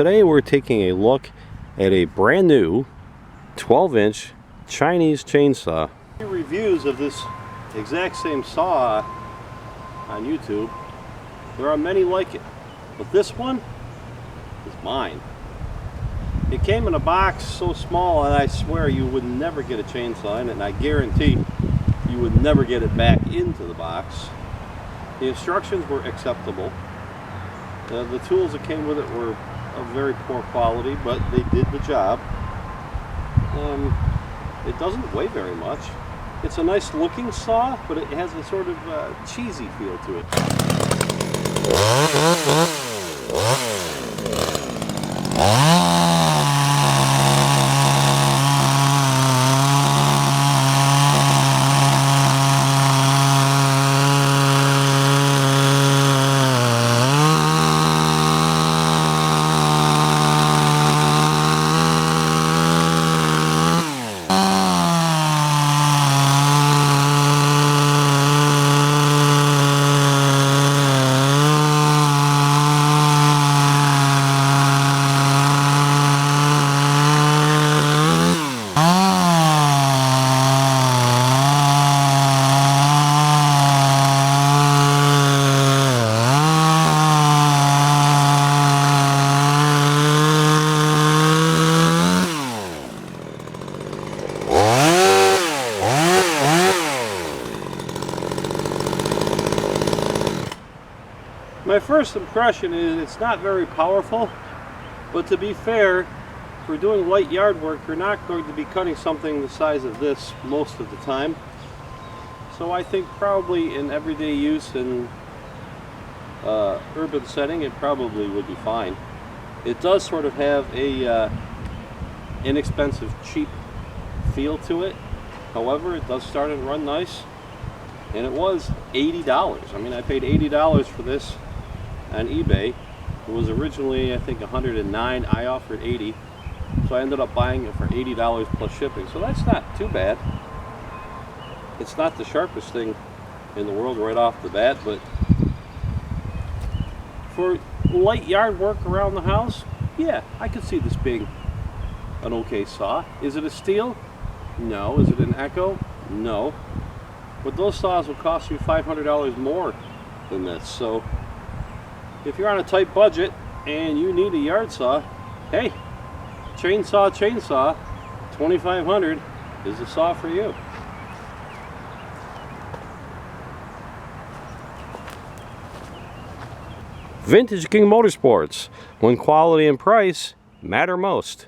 Today we're taking a look at a brand new 12-inch Chinese chainsaw. Reviews of this exact same saw on YouTube. There are many like it, but this one is mine. It came in a box so small and I swear you would never get a chainsaw in it, and I guarantee you would never get it back into the box. The instructions were acceptable. The tools that came with it were of very poor quality, but they did the job. It doesn't weigh very much. It's a nice looking saw, but it has a sort of cheesy feel to it. My first impression is it's not very powerful, but to be fair, for doing light yard work, you're not going to be cutting something the size of this most of the time. So I think probably in everyday use in urban setting, it probably would be fine. It does sort of have a inexpensive, cheap feel to it. However, it does start and run nice, and it was $80. I mean, I paid $80 for this on eBay. It was originally, I think, $109. I offered $80, so I ended up buying it for $80 plus shipping. So that's not too bad. It's not the sharpest thing in the world right off the bat, but for light yard work around the house, yeah, I could see this being an okay saw. Is it a Stihl? No. Is it an Echo? No. But those saws will cost you $500 more than this. So if you're on a tight budget and you need a yard saw, hey, chainsaw, $2,500 is the saw for you. Vintage King Motorsports, when quality and price matter most.